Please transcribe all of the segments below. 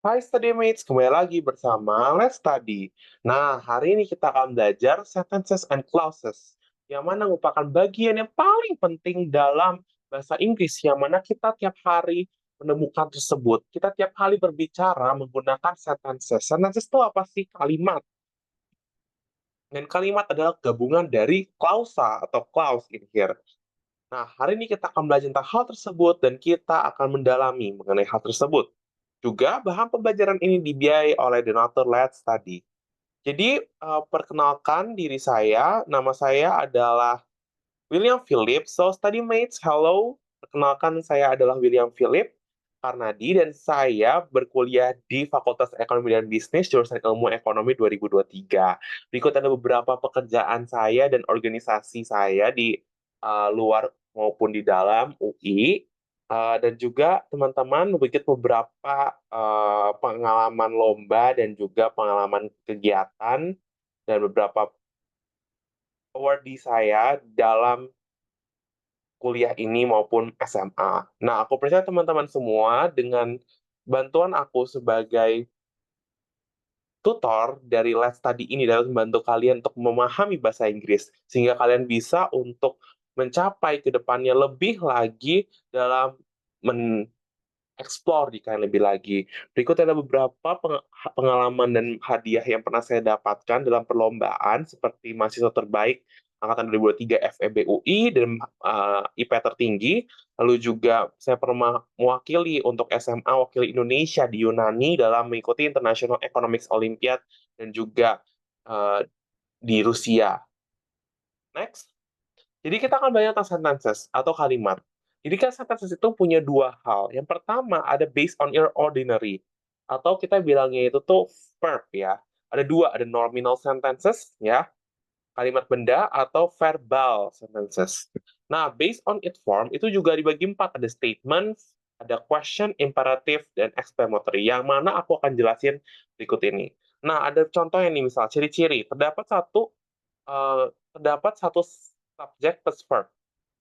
Hai Studymates, kembali lagi bersama Let's Study. Nah, hari ini kita akan belajar sentences and clauses, yang mana merupakan bagian yang paling penting dalam bahasa Inggris, yang mana kita tiap hari menemukan tersebut. Kita tiap kali berbicara menggunakan sentences. Sentences itu apa sih? Kalimat. Dan kalimat adalah gabungan dari klausa atau clause in here. Nah, hari ini kita akan belajar tentang hal tersebut dan kita akan mendalami mengenai hal tersebut. Juga bahan pembelajaran ini dibiayai oleh donatur Let's Study. Jadi, perkenalkan diri saya, nama saya adalah William Philip. So, study mates, hello. Perkenalkan saya adalah William Philip Karnadi dan saya berkuliah di Fakultas Ekonomi dan Bisnis jurusan Ilmu Ekonomi 2023. Berikut ada beberapa pekerjaan saya dan organisasi saya di luar maupun di dalam UI. Dan juga teman-teman membuat beberapa pengalaman lomba dan juga pengalaman kegiatan dan beberapa awardee saya dalam kuliah ini maupun SMA. Nah, aku percaya teman-teman semua dengan bantuan aku sebagai tutor dari Let's Study ini dapat membantu kalian untuk memahami bahasa Inggris, sehingga kalian bisa untuk mencapai ke depannya lebih lagi dalam explore di kalian lebih lagi. Berikut adalah beberapa pengalaman dan hadiah yang pernah saya dapatkan dalam perlombaan seperti mahasiswa terbaik angkatan 2023 FEB UI dan IP tertinggi. Lalu juga saya pernah mewakili untuk SMA wakil Indonesia di Yunani dalam mengikuti International Economics Olympiad dan juga uh, di Rusia. Next. Jadi kita akan belajar tentang sentences atau kalimat. Jadi kan sentences itu punya dua hal. Yang pertama ada based on your ordinary atau kita bilangnya itu tuh verb ya. Ada dua, ada nominal sentences ya, kalimat benda atau verbal sentences. Nah, based on its form itu juga dibagi empat, ada statement, ada question, imperative, dan exclamatory. Yang mana aku akan jelasin berikut ini. Nah, ada contohnya nih misal ciri-ciri. Terdapat satu subjek plus verb.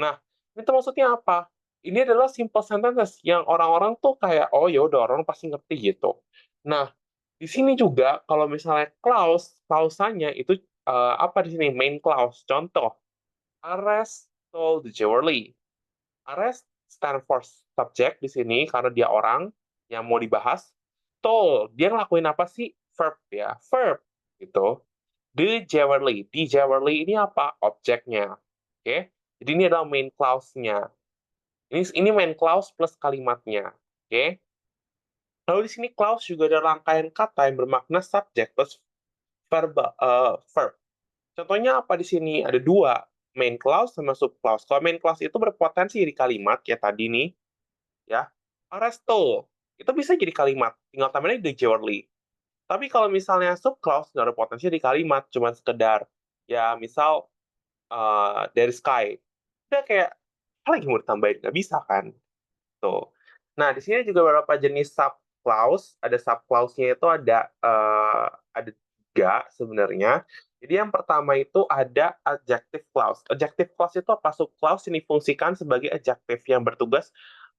Nah, ini tuh maksudnya apa? Ini adalah simple sentences yang orang-orang tuh kayak, oh ya udah orang pasti ngerti gitu. Nah, di sini juga kalau misalnya clause, klausanya itu apa di sini? Main clause. Contoh, Ares told Jewelry. Ares stand for subject di sini karena dia orang yang mau dibahas. Told, dia ngelakuin apa sih? Verb ya, verb gitu. The Jewelry. The Jewelry ini apa? Objeknya. Oke. Jadi ini adalah main clause-nya. Ini main clause plus kalimatnya. Oke. Lalu di sini clause juga ada rangkaian kata yang bermakna subject plus verb. Contohnya apa di sini? Ada dua, main clause sama sub clause. Kalau main clause itu berpotensi jadi kalimat kayak tadi nih, ya. Aresto itu bisa jadi kalimat, tinggal tambahin the jewelry. Tapi kalau misalnya sub clause nggak ada potensi di kalimat, cuma sekedar ya misal dari sky. Udah kayak apa lagi mau ditambahin? Nggak bisa kan? Tuh. Nah, di sini juga beberapa jenis sub clause. Ada sub clause-nya itu ada tiga sebenarnya. Jadi yang pertama itu ada adjective clause. Adjective clause itu apa? Sub clause ini difungsikan sebagai adjective yang bertugas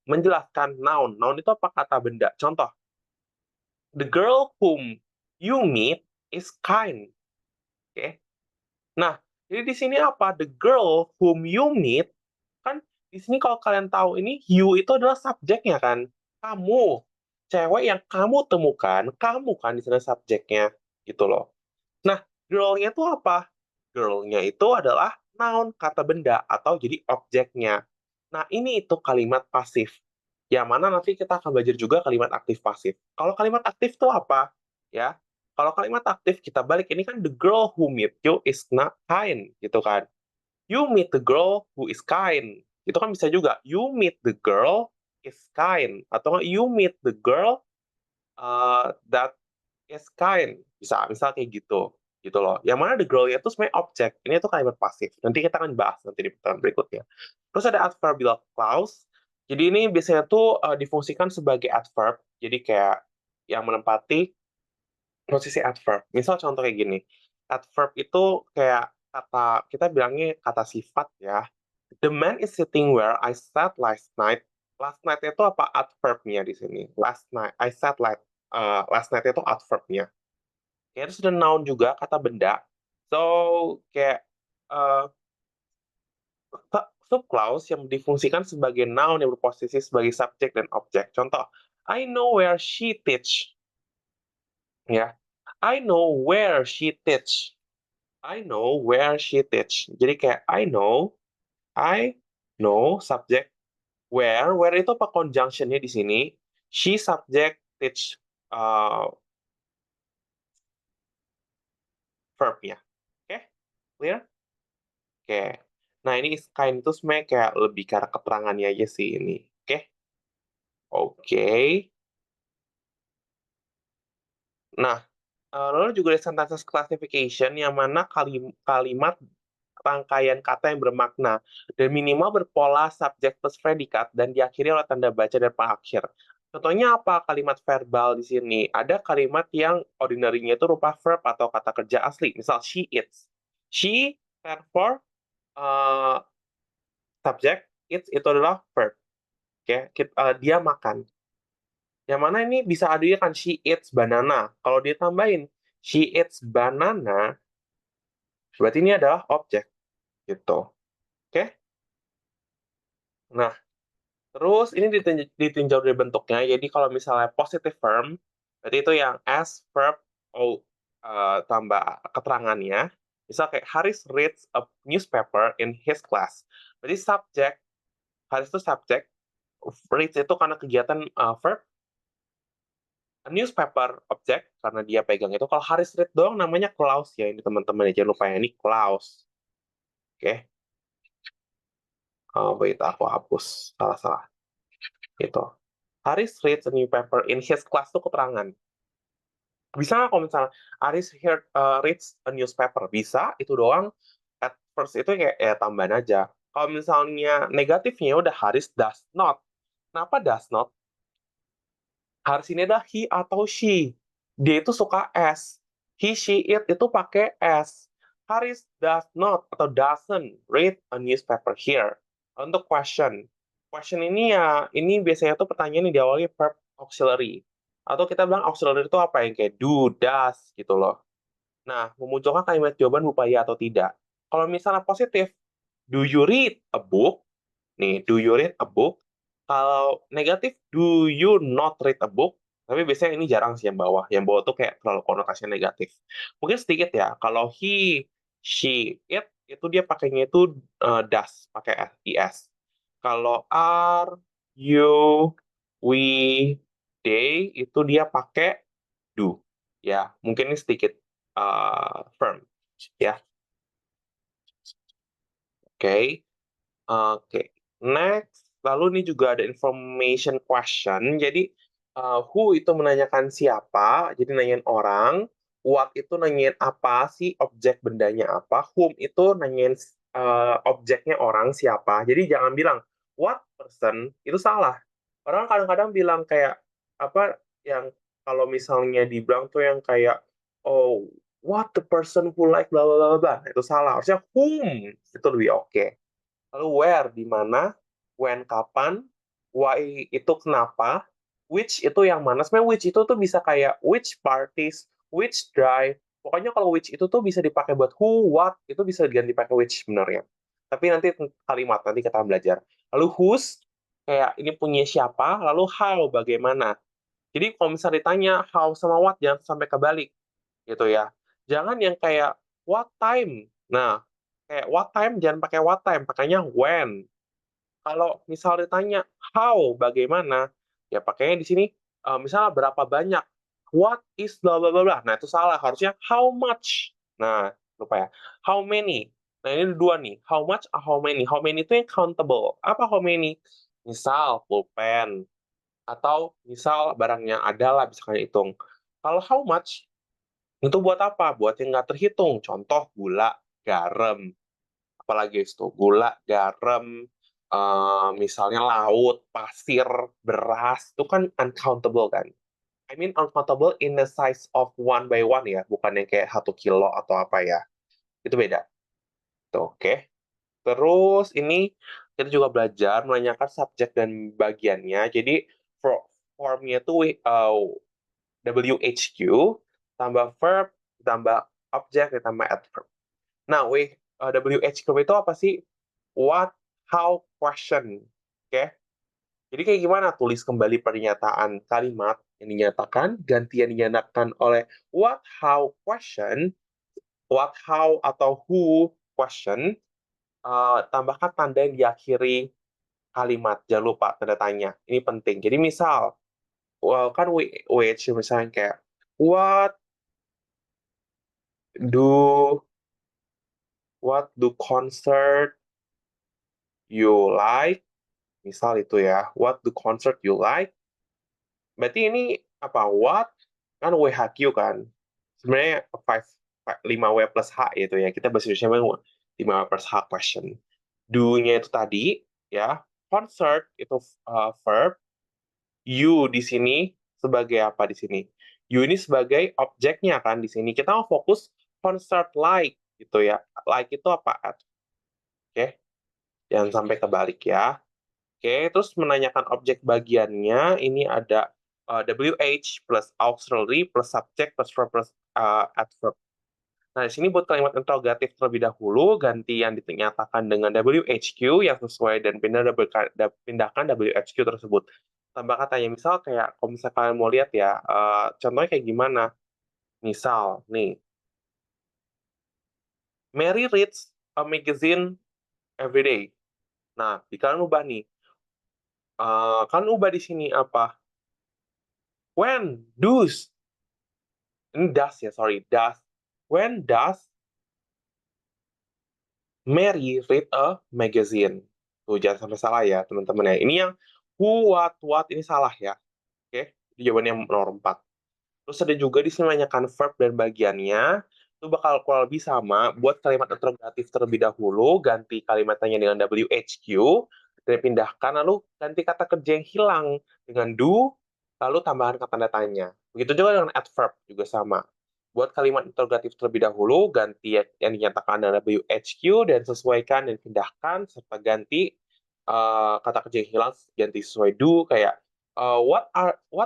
menjelaskan noun. Noun itu apa? Kata benda. Contoh, the girl whom you meet is kind. Oke. Nah, jadi di sini apa? The girl whom you meet, kan di sini kalau kalian tahu ini you itu adalah subjeknya kan. Kamu, cewek yang kamu temukan, kamu kan di sana subjeknya gitu loh. Nah, girl-nya itu apa? Girl-nya itu adalah noun, kata benda atau jadi objeknya. Nah, ini itu kalimat pasif. Yang mana nanti kita akan belajar juga kalimat aktif pasif. Kalau kalimat aktif itu apa? Ya, kalau kalimat aktif kita balik ini kan the girl who meet you is not kind gitu kan. You meet the girl who is kind. Itu kan bisa juga you meet the girl is kind atau you meet the girl that is kind. Bisa misal kayak gitu. Gitu loh. Yang mana the girl-nya itu sebenarnya objek. Ini tuh kalimat pasif. Nanti kita akan bahas nanti di pertemuan berikutnya. Terus ada adverbial clause. Jadi ini biasanya tuh difungsikan sebagai adverb. Jadi kayak yang menempati posisi adverb. Misal contoh kayak gini. Adverb itu kayak kata, kita bilangnya kata sifat ya. The man is sitting where I sat last night. Last night itu apa adverbnya di sini? Last night, I sat last night itu adverb-nya. Terus ada noun juga, kata benda. So, kayak, eee, subclause yang difungsikan sebagai noun yang berposisi sebagai subjek dan objek. Contoh, I know where she teach, ya. I know where she teach. I know where she teach. Jadi kayak I know subjek, where itu apa conjunction-nya di sini, she subjek, teach, verb-nya. Oke, clear? Oke. Nah, ini is kind itu sebenarnya kayak lebih ke arah keterangannya aja sih ini. Oke? Oke. Nah, lalu juga ada sentence classification yang mana kalimat rangkaian kata yang bermakna dan minimal berpola subjek plus predikat dan diakhiri oleh tanda baca dan pengakhir. Contohnya apa kalimat verbal di sini? Ada kalimat yang ordinary-nya itu rupa verb atau kata kerja asli. Misal she eats. She, therefore, eee, subjek, eats itu adalah verb. Oke, dia makan. Yang mana ini bisa adanya kan she eats banana. Kalau dia tambahin she eats banana, berarti ini adalah objek gitu. Oke? Nah, terus ini ditinjau dari bentuknya. Jadi kalau misalnya positive form, berarti itu yang as, verb, tambah keterangannya. Misal kayak Haris reads a newspaper in his class. Berarti subjek, Haris itu subjek, reads itu karena kegiatan, verb, newspaper objek karena dia pegang itu. Kalau Haris read doang namanya clause ya ini teman-teman ya, jangan lupa ya ini clause. Oke. Wait aku hapus, salah-salah. Gitu. Haris reads a newspaper in his class itu keterangan. Bisa nggak kalau misalnya Haris reads a newspaper? Bisa, itu doang. At first itu kayak ya tambahan aja. Kalau misalnya negatifnya udah Haris does not. Kenapa does not? Haris ini adalah he atau she. Dia itu suka s. He, she, it itu pakai s. Haris does not atau doesn't read a newspaper here. Untuk question. Question ini ya, ini biasanya tuh pertanyaan yang diawali verb auxiliary. Atau kita bilang auxiliary itu apa yang kayak do, does gitu loh. Nah, memunculkan kalimat jawaban berupa ya atau tidak. Kalau misalnya positif, do you read a book? Nih, do you read a book? Kalau negatif, do you not read a book? Tapi biasanya ini jarang sih yang bawah. Yang bawah tuh kayak terlalu konotasinya negatif. Mungkin sedikit ya, kalau he, she, it, itu dia pakainya itu does, pakai is. Kalau are, you, we, they, itu dia pakai do. Ya, mungkin ini sedikit firm. Ya, oke. Oke, next, lalu ini juga ada information question. Jadi, who itu menanyakan siapa, jadi nanyain orang, what itu nanyain apa sih, objek bendanya apa, whom itu nanyain objeknya orang siapa. Jadi jangan bilang what person, itu salah. Orang kadang-kadang bilang kayak apa yang kalau misalnya dibilang tuh yang kayak oh what the person who like bla bla bla bla, itu salah. Harusnya whom itu lebih oke. Lalu where, di mana, when, kapan, why itu kenapa, which itu yang mana. Sebenarnya which itu tuh bisa kayak which parties, which drive. Pokoknya kalau which itu tuh bisa dipakai buat who, what, itu bisa diganti pakai which sebenarnya. Tapi nanti kalimat, nanti kita belajar. Lalu whose, kayak ini punya siapa, lalu how, bagaimana. Jadi kalau misalnya ditanya how sama what, jangan sampai kebalik gitu ya. Jangan yang kayak what time. Nah, kayak what time jangan pakai what time, pakainya when. Kalau misal ditanya how, bagaimana, ya pakainya di sini misalnya berapa banyak, what is bla bla bla bla. Nah, itu salah, harusnya how much. Nah, lupa ya. How many. Nah, ini dua nih, how much, how many. How many itu yang countable. Apa how many? Misal pulpen atau misal barangnya adalah bisa kalian hitung. Kalau how much itu buat apa? Buat yang nggak terhitung. Contoh gula, garam. Apalagi itu gula, garam, misalnya laut, pasir, beras, itu kan uncountable kan. I mean uncountable in the size of one by one ya, bukan yang kayak 1 kilo atau apa ya. Itu beda. Tuh, oke. Terus ini kita juga belajar menanyakan subjek dan bagiannya. Jadi formnya itu WHQ, tambah verb, ditambah objek, ditambah adverb. Nah, WHQ itu apa sih? What, how, question. Oke? Jadi kayak gimana? Tulis kembali pernyataan kalimat yang dinyatakan, ganti yang dinyatakan oleh what, how, question, what, how, atau who, question, tambahkan tanda yang diakhiri kalimat. Jangan lupa tanda tanya. Ini penting. Jadi misal, kan which, misalnya kayak, what do what do concert you like? Misal itu ya, what do concert you like? Berarti ini apa? What kan WHQ kan. Sebenarnya 5W plus H itu ya. Kita bahasa Indonesia memang 5W plus H question. Do-nya itu tadi ya. Concert itu verb. You di sini sebagai apa di sini? You ini sebagai objeknya kan di sini. Kita mau fokus concert like gitu ya. Like itu apa? Oke. Jangan sampai kebalik ya. Oke, terus menanyakan objek bagiannya, ini ada WH plus auxiliary plus subject plus verb plus adverb. Nah, di sini buat kalimat interrogatif terlebih dahulu, ganti yang dinyatakan dengan WHQ yang sesuai dan pindahkan WHQ tersebut. Tambah katanya, misal kayak, kalau misalnya kalian mau lihat ya, contohnya kayak gimana? Misal, nih, Mary reads a magazine every day. Nah, di kalian ubah nih, kan ubah di sini apa? When does ini does ya, sorry, does. When does Mary read a magazine? Tuh, jangan sampai salah ya, teman-teman ya. Ini yang who, what, ini salah ya. Oke, itu jawabannya yang nomor 4. Terus ada juga di sini menanyakan verb dan bagiannya, itu bakal kurang lebih sama. Buat kalimat interrogatif terlebih dahulu, ganti kalimatnya dengan WHQ, dan pindahkan, lalu ganti kata kerja yang hilang dengan do, lalu tambahkan kata tanda tanya. Begitu juga dengan adverb, juga sama. Buat kalimat interrogatif terlebih dahulu, ganti yang dinyatakan dengan WHQ, dan sesuaikan dan pindahkan, serta ganti kata kerja yang hilang, ganti sesuai do, kayak what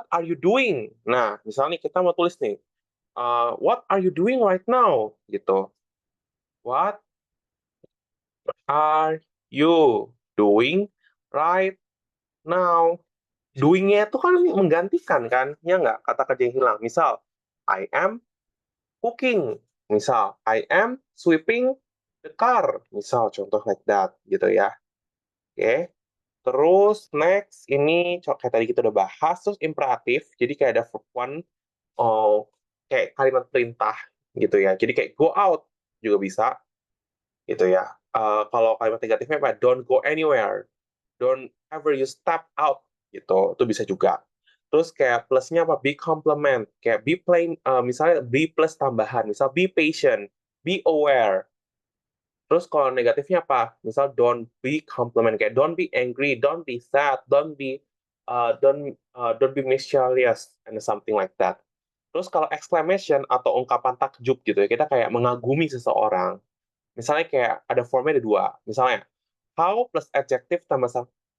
are you doing? Nah, misalnya nih kita mau tulis nih, what are you doing right now? Gitu. What are you doing right now? Doing-nya itu kan menggantikan kan, ya nggak? Kata kerja yang hilang. Misal, I am cooking. Misal, I am sweeping the car. Misal, contoh like that, gitu ya. Oke. Terus next, ini kayak tadi kita udah bahas, terus imperatif. Jadi kayak ada verb one, oh, kayak kalimat perintah gitu ya. Jadi kayak go out juga bisa gitu ya. Kalau kalimat negatifnya apa? Don't go anywhere. Don't ever you step out gitu. Itu bisa juga. Terus kayak plusnya apa? Be complement. Kayak be plain, misalnya be plus tambahan. Misal be patient, be aware. Terus kalau negatifnya apa? Misal don't be compliment, kayak don't be angry, don't be sad, don't be mischievous and something like that. Terus kalau exclamation atau ungkapan takjub gitu ya, kita kayak mengagumi seseorang. Misalnya kayak ada formnya ada dua. Misalnya, how plus adjective tambah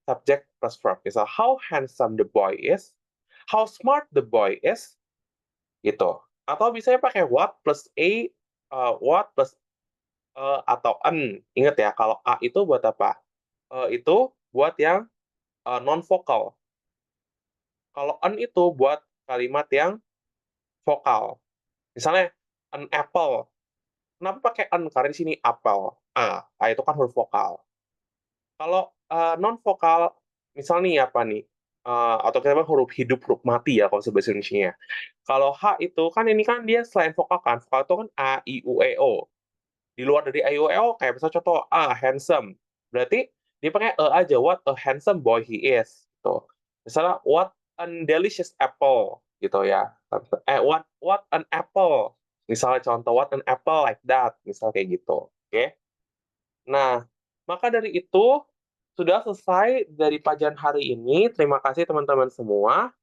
subject plus verb. Misal, how handsome the boy is, how smart the boy is, gitu. Atau bisa pakai what plus what plus atau an. Ingat ya, kalau a itu buat apa? Itu buat yang non-vokal. Kalau an itu buat kalimat yang vokal. Misalnya, an apple. Kenapa pakai an? Karena di sini apel. A itu kan huruf vokal. Kalau non-vokal, misal nih apa nih, atau kita bilang huruf hidup, huruf mati ya kalau bahasa Indonesianya. Kalau H itu kan ini kan dia selain vokal kan, vokal itu kan A, I, U, E, O. Di luar dari A, I, U, E, O kayak misal contoh A, handsome. Berarti dia pakai E aja, what a handsome boy he is. Gitu. Misalnya, what an delicious apple gitu ya. What an apple. Misalnya contoh, what an apple like that. Misal kayak gitu. Oke. Nah, maka dari itu, sudah selesai dari pelajaran hari ini. Terima kasih teman-teman semua.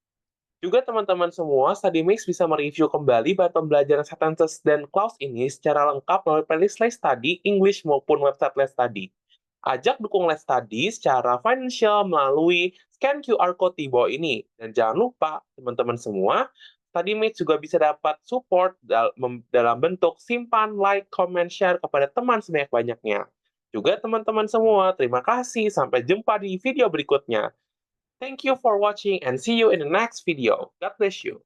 Juga teman-teman semua, StudyMix bisa mereview kembali bahan pembelajaran sentences dan clause ini secara lengkap melalui playlist Let's Study, English maupun website Let's Study. Ajak dukung Let's Study secara financial melalui scan QR code di bawah ini. Dan jangan lupa, teman-teman semua, Tadi Mitch juga bisa dapat support dalam bentuk simpan, like, comment, share kepada teman sebanyak-banyaknya. Juga teman-teman semua, terima kasih. Sampai jumpa di video berikutnya. Thank you for watching and see you in the next video. God bless you.